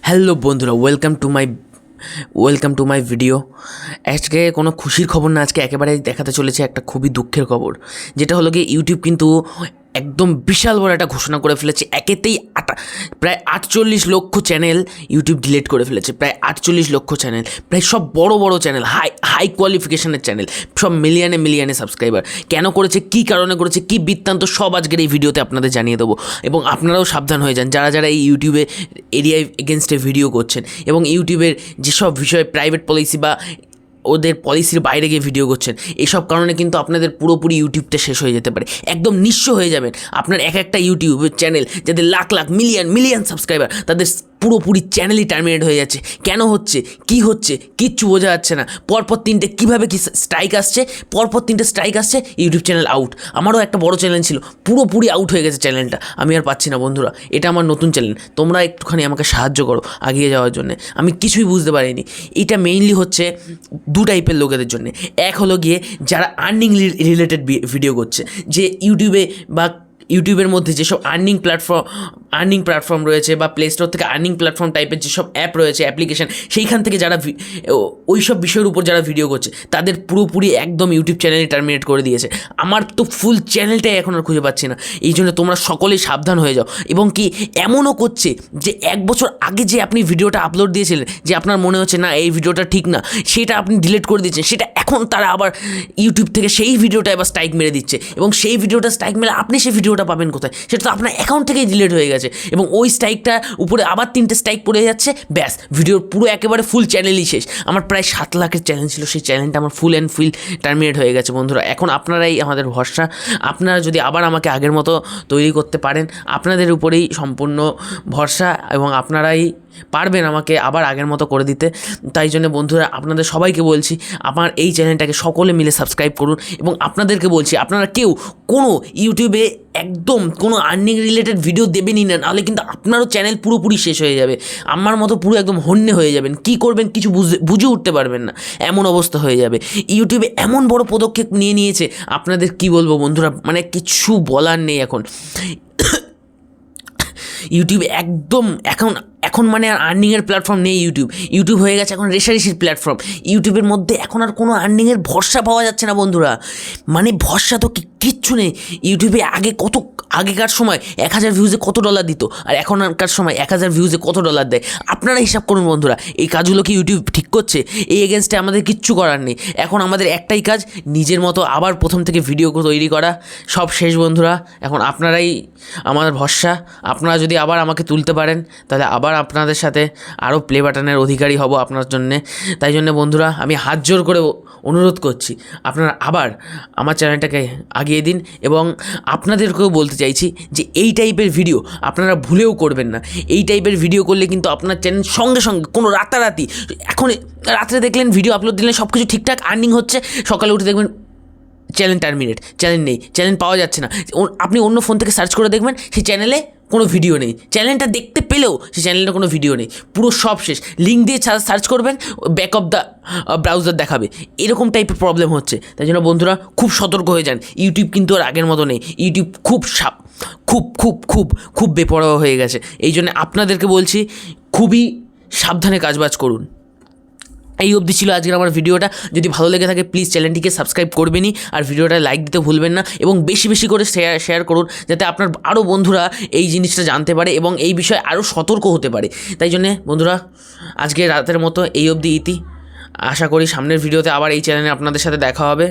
Hello বন্ধুরা, welcome to my video. আজকে কোনো খুশির খবর না, আজকে একেবারে দেখাতে চলেছে একটা খুবই দুঃখের খবর, যেটা হলো গিয়ে ইউটিউব কিন্তু একদম বিশাল বড় একটা ঘোষণা করে ফেলেছে। একেতেই প্রায় 48 লক্ষ চ্যানেল ইউটিউব ডিলিট করে ফেলেছে। প্রায় 48 লক্ষ চ্যানেল, প্রায় সব বড় বড় চ্যানেল, হাই কোয়ালিফিকেশনের চ্যানেল, সব মিলিয়নে সাবস্ক্রাইবার। কেন করেছে, কী কারণে করেছে, কী বৃত্তান্ত, সব আজকের এই ভিডিওতে আপনাদের জানিয়ে দেবো। এবং আপনারাও সাবধান হয়ে যান, যারা এই ইউটিউবে এরিয়ায় এগেনস্টে ভিডিও করছেন এবং ইউটিউবের যেসব বিষয়ে প্রাইভেট পলিসি বা ওদের পলিসির বাইরে গিয়ে ভিডিও করছেন, এসব কারণে কিন্তু আপনাদের পুরোপুরি ইউটিউবটা শেষ হয়ে যেতে পারে। একদম নিঃস্ব হয়ে যাবেন। আপনার একটা ইউটিউবের চ্যানেল, যাদের লাখ মিলিয়ন সাবস্ক্রাইবার, তাদের পুরোপুরি চ্যানেলই টার্মিনেট হয়ে যাচ্ছে। কেন হচ্ছে, কি হচ্ছে, কিচ্ছু বোঝা যাচ্ছে না। পরপর তিনটে কীভাবে কি স্ট্রাইক আসছে, ইউটিউব চ্যানেল আউট। আমারও একটা বড় চ্যানেল ছিল, পুরোপুরি আউট হয়ে গেছে চ্যানেলটা। আমি আর পাচ্ছি না বন্ধুরা, এটা আমার নতুন চ্যানেল, তোমরা একটুখানি আমাকে সাহায্য করো আগিয়ে যাওয়ার জন্য। আমি কিছুই বুঝতে পারিনি। এটা মেইনলি হচ্ছে দু টাইপের লোকেদের জন্য। এক হলো গিয়ে যারা আর্নিং রিলেটেড ভিডিও করছে, যে ইউটিউবের মধ্যে যেসব আর্নিং প্ল্যাটফর্ম রয়েছে বা প্লে স্টোর থেকে আর্নিং প্ল্যাটফর্ম টাইপের যেসব অ্যাপ রয়েছে, অ্যাপ্লিকেশান, সেইখান থেকে যারা ওই সব বিষয়ের উপর যারা ভিডিও করছে, তাদের পুরোপুরি একদম ইউটিউব চ্যানেলই টার্মিনেট করে দিয়েছে। আমার তো ফুল চ্যানেলটাই এখন আর খুঁজে পাচ্ছি না। এই জন্য তোমরা সকলেই সাবধান হয়ে যাও। এবং কি এমনও করছে যে 1 বছর আগে যে আপনি ভিডিওটা আপলোড দিয়েছিলেন, যে আপনার মনে হচ্ছে না এই ভিডিওটা ঠিক না, সেটা আপনি ডিলিট করে দিচ্ছেন, সেটা এখন তারা আবার ইউটিউব থেকে সেই ভিডিওটা এবার স্ট্রাইক মেরে দিচ্ছে। এবং সেই ভিডিওটা স্ট্রাইক মেরে আপনি সেই ভিডিওটা পাবেন কোথায়? সেটা তো আপনার অ্যাকাউন্ট থেকেই ডিলিট হয়ে গেছে। এবং ওই স্ট্রাইকটা উপরে আবার 3টে স্ট্রাইক পড়ে যাচ্ছে, ব্যাস ভিডিওর পুরো একেবারে ফুল চ্যানেলই শেষ। আমার প্রায় 7 লাখের চ্যানেল ছিল, সেই চ্যানেলটা আমার ফুল টার্মিনেট হয়ে গেছে বন্ধুরা। এখন আপনারাই আমাদের ভরসা। আপনারা যদি আবার আমাকে আগের মতো তৈরি করতে পারেন, আপনাদের উপরেই সম্পূর্ণ ভরসা, এবং আপনারাই পারবেন আমাকে আবার আগের মতো করে দিতে। তাই জন্য বন্ধুরা, আপনাদের সবাইকে বলছি, আমার এই চ্যানেলটাকে সকলে মিলে সাবস্ক্রাইব করুন। এবং আপনাদেরকে বলছি, আপনারা কেউ কোনো ইউটিউবে একদম কোনো আর্নিং রিলেটেড ভিডিও দেবেনই না, নাহলে কিন্তু আপনারও চ্যানেল পুরোপুরি শেষ হয়ে যাবে। আমার মতো পুরো একদম হন্যে হয়ে যাবেন। কী করবেন কিছু বুঝে উঠতে পারবেন না, এমন অবস্থা হয়ে যাবে। ইউটিউবে এমন বড় পদক্ষেপ নিয়েছে, আপনাদের কি বলবো বন্ধুরা, মানে কিছু বলার নেই। ইউটিউবে একদম এখন মানে আর আর্নিংয়ের প্ল্যাটফর্ম নেই। ইউটিউব হয়ে গেছে এখন রেষারেষির প্ল্যাটফর্ম। ইউটিউবের মধ্যে এখন আর কোনো আর্নিংয়ের ভরসা পাওয়া যাচ্ছে না বন্ধুরা। মানে ভরসা তো কিচ্ছু নেই। ইউটিউবে আগেকার সময় 1000 ভিউজে কত ডলার দিত, আর এখনকার সময় 1000 ভিউজে কত ডলার দেয়। আপনারা হিসাব করুন বন্ধুরা, এই কাজগুলো কি ইউটিউব ঠিক করছে? এই এগেনস্টে আমাদের কিচ্ছু করার নেই। এখন আমাদের একটাই কাজ, নিজের মতো আবার প্রথম থেকে ভিডিও তৈরি করা। সব শেষ বন্ধুরা, এখন আপনারাই আমার ভরসা। আপনারা যদি আবার আমাকে তুলতে পারেন, তাহলে আবার আপনাদের সাথে আরও প্লে বাটনের অধিকারী হব আপনার জন্যে। তাই জন্য বন্ধুরা, আমি হাত জোর করে অনুরোধ করছি, আপনারা আবার আমার চ্যানেলটাকে আগিয়ে দিন। এবং আপনাদেরকেও বলতে চাইছি যে এই টাইপের ভিডিও আপনারা ভুলেও করবেন না। এই টাইপের ভিডিও করলে কিন্তু আপনার চ্যানেল সঙ্গে কোনো রাতারাতি, এখন রাত্রে দেখলেন ভিডিও আপলোড দিলেন, সব কিছু ঠিকঠাক, আর্নিং হচ্ছে, সকালে উঠে দেখবেন চ্যানেল টার্মিনেট, চ্যানেল নেই, চ্যানেল পাওয়া যাচ্ছে না। আপনি অন্য ফোন থেকে সার্চ করে দেখবেন, সেই চ্যানেলে কোনো ভিডিও নেই। চ্যানেলটা দেখতে পেলেও সেই চ্যানেলটা কোনো ভিডিও নেই, পুরো সব শেষ। লিঙ্ক দিয়ে সার্চ করবেন, ব্যাক অফ দ্য ব্রাউজার দেখাবে। এরকম টাইপের প্রবলেম হচ্ছে। তাই জন্য বন্ধুরা, খুব সতর্ক হয়ে যান। ইউটিউব কিন্তু আর আগের মতো নেই। ইউটিউব খুব বেপরোয়া হয়ে গেছে। এই জন্য আপনাদেরকে বলছি, খুবই সাবধানে কাজবাজ করুন। এই অবধি ছিল আজকের আমার ভিডিওটা। যদি ভালো লেগে থাকে প্লিজ চ্যানেলটিকে সাবস্ক্রাইব করবেনই, আর ভিডিওটা লাইক দিতে ভুলবেন না, এবং বেশি করে শেয়ার করুন, যাতে আপনার আরও বন্ধুরা এই জিনিসটা জানতে পারে এবং এই বিষয়ে আরও সতর্ক হতে পারে। তাই জন্যে বন্ধুরা, আজকে রাতের মতো এই অবধি ইতি। আশা করি সামনের ভিডিওতে আবার এই চ্যানেলে আপনাদের সাথে দেখা হবে।